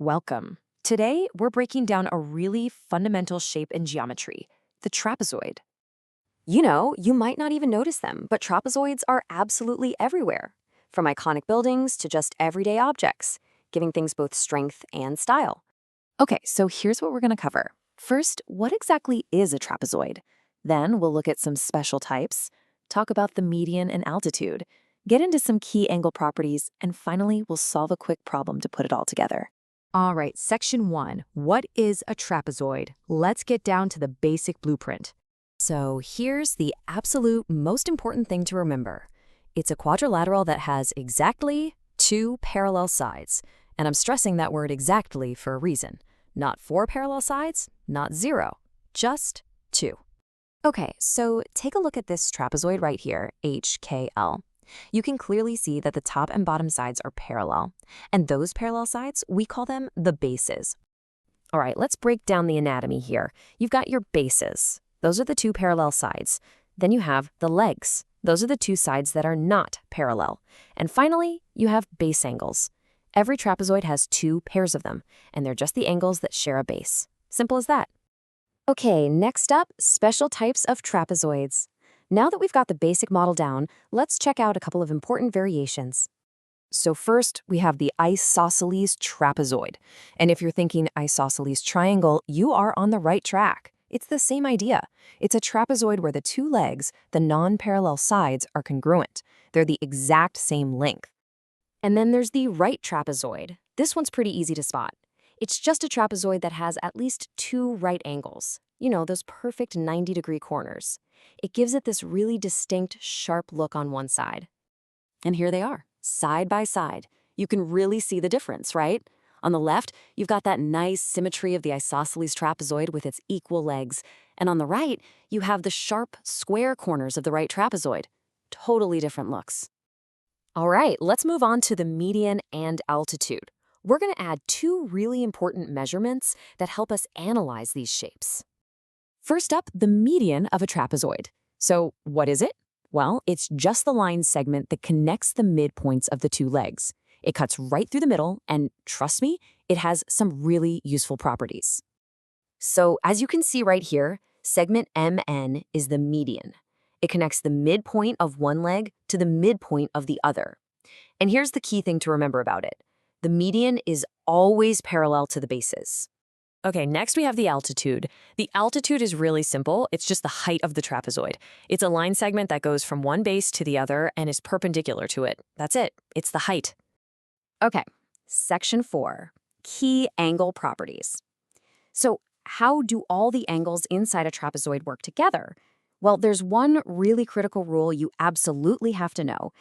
Welcome. Today, we're breaking down a really fundamental shape in geometry, the trapezoid. You might not even notice them, but trapezoids are absolutely everywhere, from iconic buildings to just everyday objects, giving things both strength and style. Okay, so here's what we're going to cover. First, what exactly is a trapezoid? Then we'll look at some special types, talk about the median and altitude, get into some key angle properties, and finally, we'll solve a quick problem to put it all together. All right, section 1. What is a trapezoid? Let's get down to the basic blueprint. So here's the absolute most important thing to remember. It's a quadrilateral that has exactly two parallel sides. And I'm stressing that word exactly for a reason. Not four parallel sides, not zero, just two. Okay, so take a look at this trapezoid right here, HKL. You can clearly see that the top and bottom sides are parallel. And those parallel sides, we call them the bases. All right, let's break down the anatomy here. You've got your bases. Those are the two parallel sides. Then you have the legs. Those are the two sides that are not parallel. And finally, you have base angles. Every trapezoid has two pairs of them, and they're just the angles that share a base. Simple as that. Okay, next up, special types of trapezoids. Now that we've got the basic model down, let's check out a couple of important variations. So first, we have the isosceles trapezoid. And if you're thinking isosceles triangle, you are on the right track. It's the same idea. It's a trapezoid where the two legs, the non-parallel sides, are congruent. They're the exact same length. And then there's the right trapezoid. This one's pretty easy to spot. It's just a trapezoid that has at least two right angles. You know, those perfect 90-degree corners. It gives it this really distinct, sharp look on one side. And here they are, side by side. You can really see the difference, right? On the left, you've got that nice symmetry of the isosceles trapezoid with its equal legs. And on the right, you have the sharp, square corners of the right trapezoid. Totally different looks. All right, let's move on to the median and altitude. We're going to add two really important measurements that help us analyze these shapes. First up, the median of a trapezoid. So what is it? Well, it's just the line segment that connects the midpoints of the two legs. It cuts right through the middle, and trust me, it has some really useful properties. So as you can see right here, segment MN is the median. It connects the midpoint of one leg to the midpoint of the other. And here's the key thing to remember about it. The median is always parallel to the bases. Okay, next we have the altitude. The altitude is really simple. It's just the height of the trapezoid. It's a line segment that goes from one base to the other and is perpendicular to it. That's it. It's the height. Okay, section 4, key angle properties. So how do all the angles inside a trapezoid work together? Well, there's one really critical rule you absolutely have to know.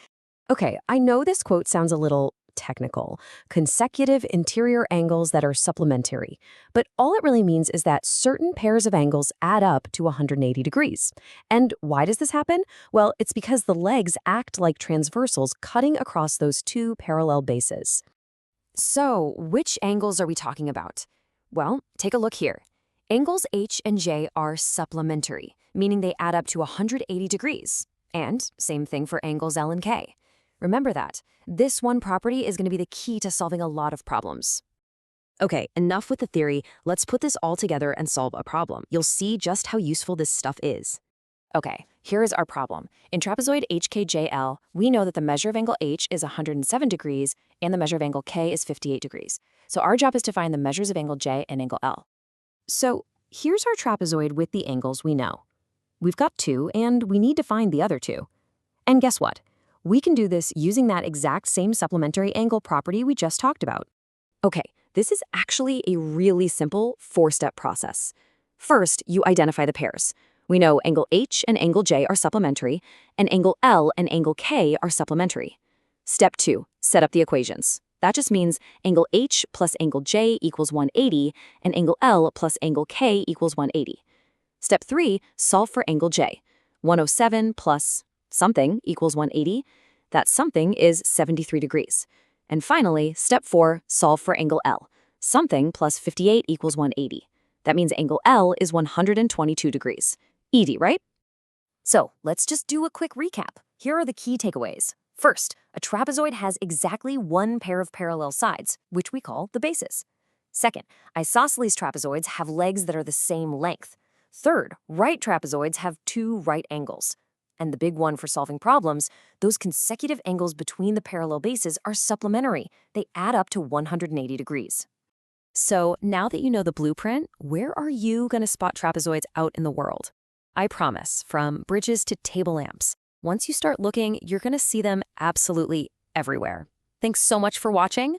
Okay, I know this quote sounds a little technical, consecutive interior angles that are supplementary, but all it really means is that certain pairs of angles add up to 180 degrees. And why does this happen? Well, it's because the legs act like transversals cutting across those two parallel bases. So, which angles are we talking about? Well, take a look here. Angles H and J are supplementary, meaning they add up to 180 degrees. And same thing for angles L and K. Remember that. This one property is going to be the key to solving a lot of problems. Okay, enough with the theory. Let's put this all together and solve a problem. You'll see just how useful this stuff is. Okay, here is our problem. In trapezoid HKJL, we know that the measure of angle H is 107 degrees and the measure of angle K is 58 degrees. So our job is to find the measures of angle J and angle L. So here's our trapezoid with the angles we know. We've got two, and we need to find the other two. And guess what? We can do this using that exact same supplementary angle property we just talked about. Okay, this is actually a really simple four-step process. First, you identify the pairs. We know angle H and angle J are supplementary, and angle L and angle K are supplementary. Step 2, set up the equations. That just means angle H plus angle J equals 180, and angle L plus angle K equals 180. Step 3, solve for angle J. 107 plus something equals 180. That something is 73 degrees. And finally, step 4, solve for angle L. Something plus 58 equals 180. That means angle L is 122 degrees. Easy, right? So let's just do a quick recap. Here are the key takeaways. First, a trapezoid has exactly one pair of parallel sides, which we call the bases. Second, isosceles trapezoids have legs that are the same length. Third, right trapezoids have two right angles. And the big one for solving problems, those consecutive angles between the parallel bases are supplementary. They add up to 180 degrees. So now that you know the blueprint, where are you going to spot trapezoids out in the world? I promise, from bridges to table lamps, once you start looking, you're going to see them absolutely everywhere. Thanks so much for watching.